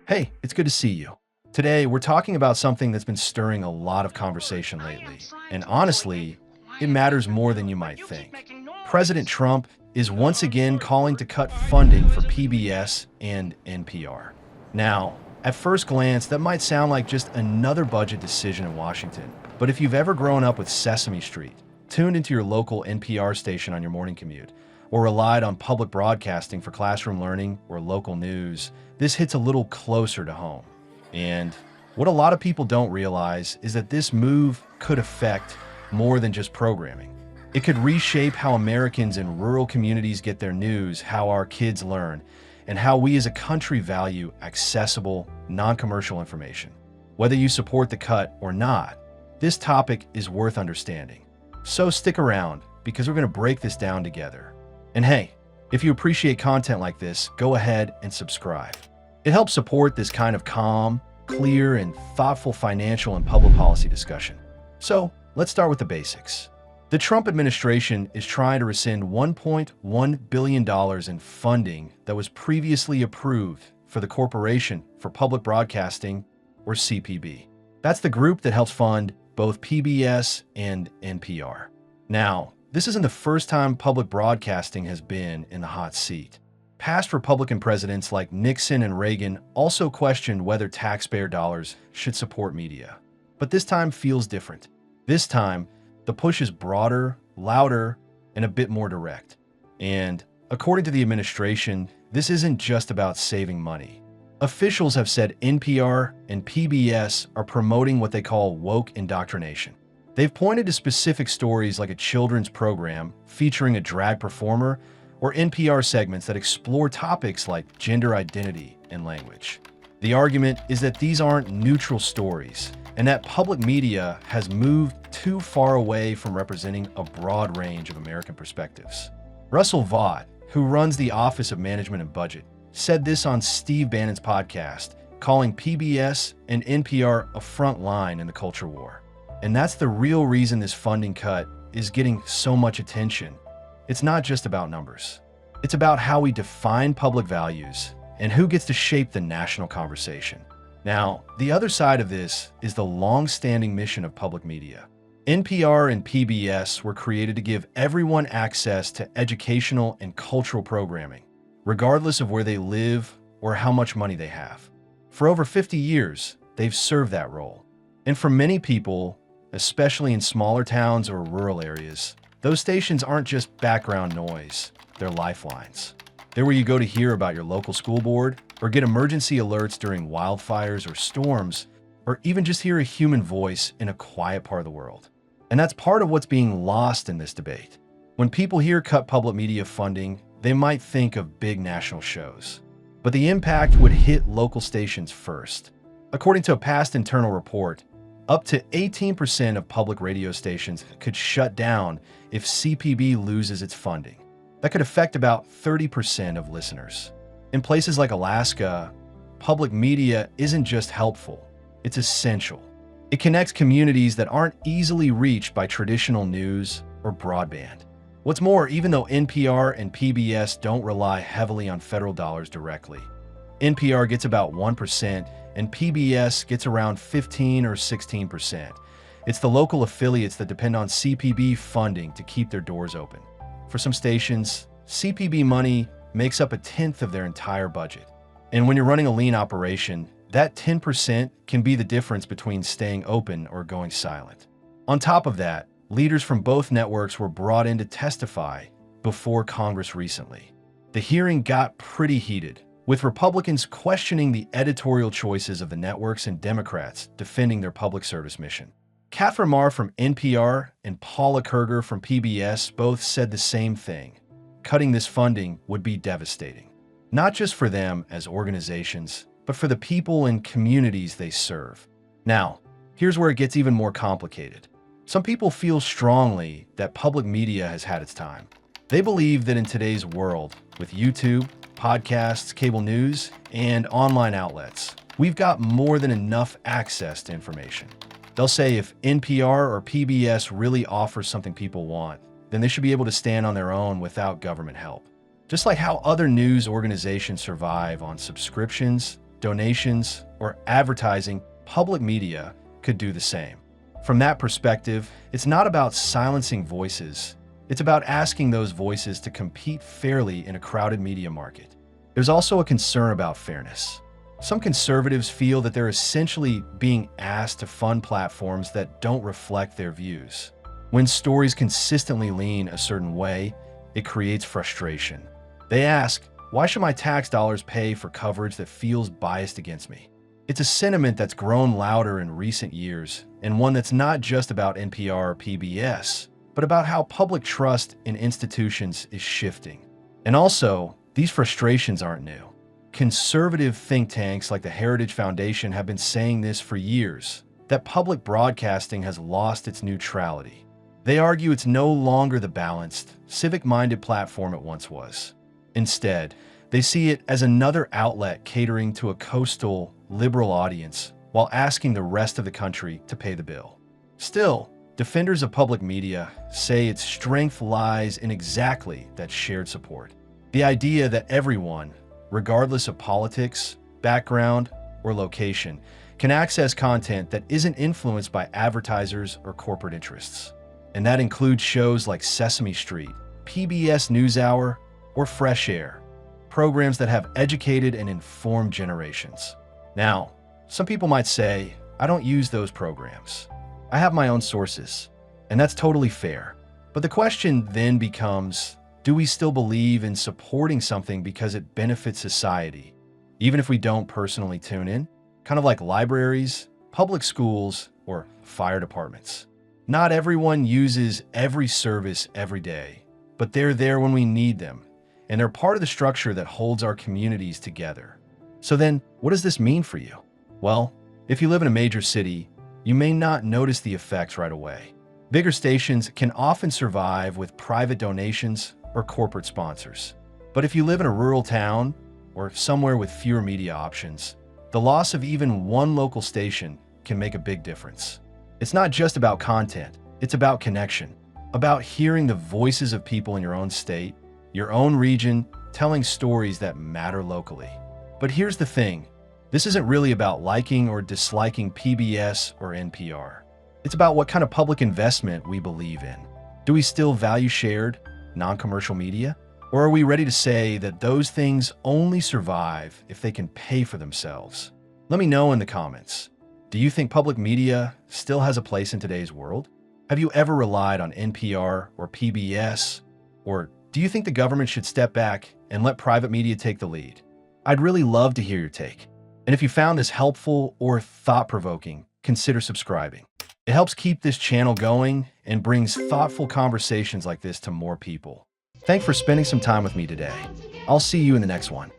Hey, it's good to see you. Today, we're talking about something that's been stirring a lot of conversation lately. And honestly, it matters more than you might think. President Trump is once again calling to cut funding for PBS and NPR. Now, at first glance, that might sound like just another budget decision in Washington. But if you've ever grown up with Sesame Street, tuned into your local NPR station on your morning commute, or relied on public broadcasting for classroom learning or local news, this hits a little closer to home. And what a lot of people don't realize is that this move could affect more than just programming. It could reshape how Americans in rural communities get their news, how our kids learn, and how we as a country value accessible, non-commercial information. Whether you support the cut or not, this topic is worth understanding. So stick around, because we're going to break this down together. And hey, if you appreciate content like this, go ahead and subscribe. It helps support this kind of calm, clear, and thoughtful financial and public policy discussion. So let's start with the basics. The Trump administration is trying to rescind $1.1 billion in funding that was previously approved for the Corporation for Public Broadcasting, or CPB. That's the group that helps fund both PBS and NPR. Now, this isn't the first time public broadcasting has been in the hot seat. Past Republican presidents like Nixon and Reagan also questioned whether taxpayer dollars should support media. But this time feels different. This time, the push is broader, louder, and a bit more direct. And according to the administration, this isn't just about saving money. Officials have said NPR and PBS are promoting what they call woke indoctrination. They've pointed to specific stories like a children's program featuring a drag performer or NPR segments that explore topics like gender identity and language. The argument is that these aren't neutral stories and that public media has moved too far away from representing a broad range of American perspectives. Russell Vought, who runs the Office of Management and Budget, said this on Steve Bannon's podcast, calling PBS and NPR a front line in the culture war. And that's the real reason this funding cut is getting so much attention. It's not just about numbers. It's about how we define public values and who gets to shape the national conversation. Now, the other side of this is the long-standing mission of public media. NPR and PBS were created to give everyone access to educational and cultural programming, regardless of where they live or how much money they have. For over 50 years, they've served that role. And for many people, especially in smaller towns or rural areas, those stations aren't just background noise, they're lifelines. They're where you go to hear about your local school board, or get emergency alerts during wildfires or storms, or even just hear a human voice in a quiet part of the world. And that's part of what's being lost in this debate. When people hear cut public media funding, they might think of big national shows. But the impact would hit local stations first. According to a past internal report, up to 18% of public radio stations could shut down if CPB loses its funding. That could affect about 30% of listeners. In places like Alaska, public media isn't just helpful, it's essential. It connects communities that aren't easily reached by traditional news or broadband. What's more, even though NPR and PBS don't rely heavily on federal dollars directly, NPR gets about 1%, and PBS gets around 15 or 16%. It's the local affiliates that depend on CPB funding to keep their doors open. For some stations, CPB money makes up 1/10 of their entire budget. And when you're running a lean operation, that 10% can be the difference between staying open or going silent. On top of that, leaders from both networks were brought in to testify before Congress recently. The hearing got pretty heated, with Republicans questioning the editorial choices of the networks and Democrats defending their public service mission. Kat Vermar from NPR and Paula Kerger from PBS both said the same thing. Cutting this funding would be devastating, not just for them as organizations, but for the people and communities they serve. Now, here's where it gets even more complicated. Some people feel strongly that public media has had its time. They believe that in today's world, with YouTube, podcasts, cable news, and online outlets, we've got more than enough access to information. They'll say if NPR or PBS really offers something people want, then they should be able to stand on their own without government help. Just like how other news organizations survive on subscriptions donations, or advertising, public media could do the same. From that perspective, it's not about silencing voices. It's about asking those voices to compete fairly in a crowded media market. There's also a concern about fairness. Some conservatives feel that they're essentially being asked to fund platforms that don't reflect their views. When stories consistently lean a certain way, it creates frustration. They ask, why should my tax dollars pay for coverage that feels biased against me? It's a sentiment that's grown louder in recent years, and one that's not just about NPR or PBS, but about how public trust in institutions is shifting. And also, these frustrations aren't new. Conservative think tanks like the Heritage Foundation have been saying this for years, that public broadcasting has lost its neutrality. They argue it's no longer the balanced, civic-minded platform it once was. Instead, they see it as another outlet catering to a coastal, liberal audience while asking the rest of the country to pay the bill. Still, defenders of public media say its strength lies in exactly that shared support. The idea that everyone, regardless of politics, background, or location, can access content that isn't influenced by advertisers or corporate interests. And that includes shows like Sesame Street, PBS NewsHour, or Fresh Air, programs that have educated and informed generations. Now, some people might say, I don't use those programs. I have my own sources, and that's totally fair. But the question then becomes, do we still believe in supporting something because it benefits society, even if we don't personally tune in? Kind of like libraries, public schools, or fire departments. Not everyone uses every service every day, but they're there when we need them, and they're part of the structure that holds our communities together. So then, what does this mean for you? Well, if you live in a major city, you may not notice the effects right away. Bigger stations can often survive with private donations or corporate sponsors. But if you live in a rural town or somewhere with fewer media options, the loss of even one local station can make a big difference. It's not just about content, it's about connection, about hearing the voices of people in your own state, your own region, telling stories that matter locally. But here's the thing, this isn't really about liking or disliking PBS or NPR. It's about what kind of public investment we believe in. Do we still value shared, non-commercial media? Or are we ready to say that those things only survive if they can pay for themselves? Let me know in the comments. Do you think public media still has a place in today's world? Have you ever relied on NPR or PBS? Or do you think the government should step back and let private media take the lead? I'd really love to hear your take. And if you found this helpful or thought-provoking, consider subscribing. It helps keep this channel going and brings thoughtful conversations like this to more people. Thanks for spending some time with me today. I'll see you in the next one.